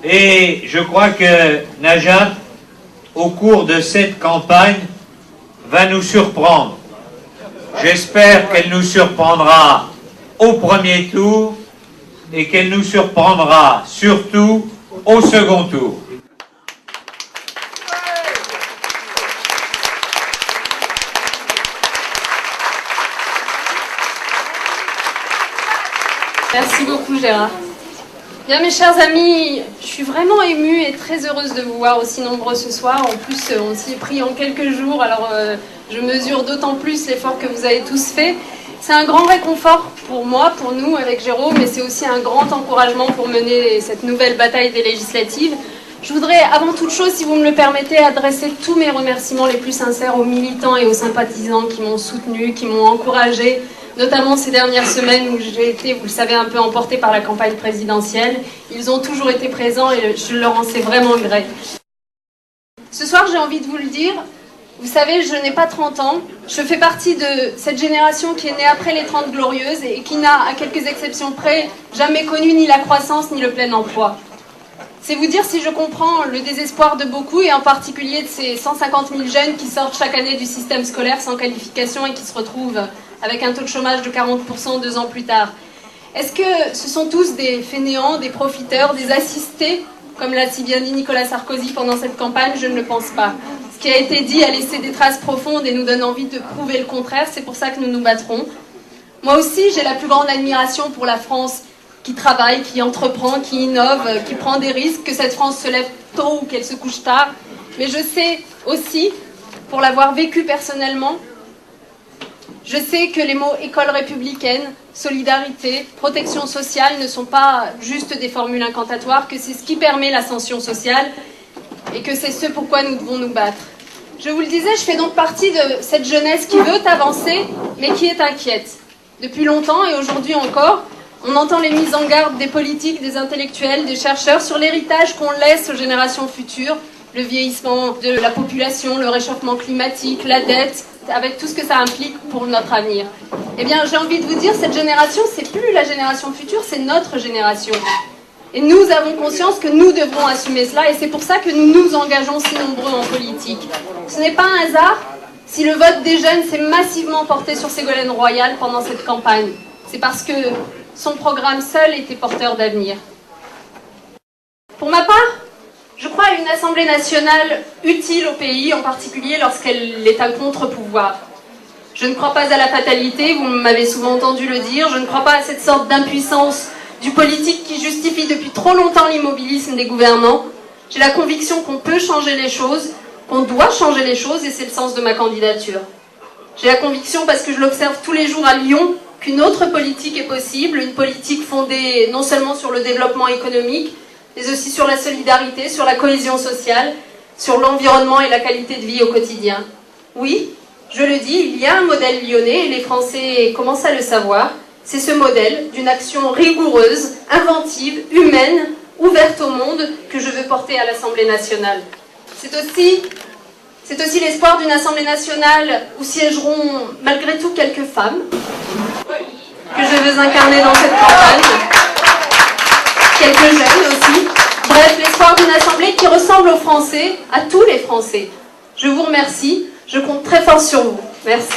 Et je crois que Najat, au cours de cette campagne, va nous surprendre. J'espère qu'elle nous surprendra au premier tour et qu'elle nous surprendra surtout au second tour. Merci beaucoup Gérard. Bien mes chers amis, je suis vraiment émue et très heureuse de vous voir aussi nombreux ce soir. En plus, on s'y est pris en quelques jours, alors je mesure d'autant plus l'effort que vous avez tous fait. C'est un grand réconfort pour moi, pour nous avec Jérôme, mais c'est aussi un grand encouragement pour mener cette nouvelle bataille des législatives. Je voudrais avant toute chose, si vous me le permettez, adresser tous mes remerciements les plus sincères aux militants et aux sympathisants qui m'ont soutenu, qui m'ont encouragé, notamment ces dernières semaines où j'ai été, vous le savez, un peu emportée par la campagne présidentielle. Ils ont toujours été présents et je leur en sais vraiment gré. Ce soir, j'ai envie de vous le dire, vous savez, je n'ai pas 30 ans, je fais partie de cette génération qui est née après les 30 glorieuses et qui n'a, à quelques exceptions près, jamais connu ni la croissance ni le plein emploi. C'est vous dire si je comprends le désespoir de beaucoup et en particulier de ces 150 000 jeunes qui sortent chaque année du système scolaire sans qualification et qui se retrouvent avec un taux de chômage de 40% 2 ans plus tard. Est-ce que ce sont tous des fainéants, des profiteurs, des assistés, comme l'a si bien dit Nicolas Sarkozy pendant cette campagne? Je ne le pense pas. Ce qui a été dit a laissé des traces profondes et nous donne envie de prouver le contraire. C'est pour ça que nous nous battrons. Moi aussi, j'ai la plus grande admiration pour la France qui travaille, qui entreprend, qui innove, qui prend des risques, que cette France se lève tôt ou qu'elle se couche tard. Mais je sais aussi, pour l'avoir vécu personnellement, je sais que les mots école républicaine, solidarité, protection sociale ne sont pas juste des formules incantatoires, que c'est ce qui permet l'ascension sociale et que c'est ce pourquoi nous devons nous battre. Je vous le disais, je fais donc partie de cette jeunesse qui veut avancer, mais qui est inquiète. Depuis longtemps et aujourd'hui encore, on entend les mises en garde des politiques, des intellectuels, des chercheurs sur l'héritage qu'on laisse aux générations futures, le vieillissement de la population, le réchauffement climatique, la dette, avec tout ce que ça implique pour notre avenir. Eh bien, j'ai envie de vous dire, cette génération, c'est plus la génération future, c'est notre génération. Et nous avons conscience que nous devrons assumer cela, et c'est pour ça que nous nous engageons si nombreux en politique. Ce n'est pas un hasard si le vote des jeunes s'est massivement porté sur Ségolène Royal pendant cette campagne. C'est parce que son programme seul était porteur d'avenir. Pour ma part, je crois à une Assemblée nationale utile au pays, en particulier lorsqu'elle est un contre-pouvoir. Je ne crois pas à la fatalité, vous m'avez souvent entendu le dire, je ne crois pas à cette sorte d'impuissance du politique qui justifie depuis trop longtemps l'immobilisme des gouvernants. J'ai la conviction qu'on peut changer les choses, qu'on doit changer les choses, et c'est le sens de ma candidature. J'ai la conviction, parce que je l'observe tous les jours à Lyon, qu'une autre politique est possible, une politique fondée non seulement sur le développement économique, mais aussi sur la solidarité, sur la cohésion sociale, sur l'environnement et la qualité de vie au quotidien. Oui, je le dis, il y a un modèle lyonnais, et les Français commencent à le savoir. C'est ce modèle d'une action rigoureuse, inventive, humaine, ouverte au monde, que je veux porter à l'Assemblée nationale. C'est aussi l'espoir d'une Assemblée nationale où siégeront malgré tout quelques femmes, que je veux incarner dans cette campagne, quelques jeunes aussi. Bref, l'espoir d'une Assemblée qui ressemble aux Français, à tous les Français. Je vous remercie, je compte très fort sur vous. Merci.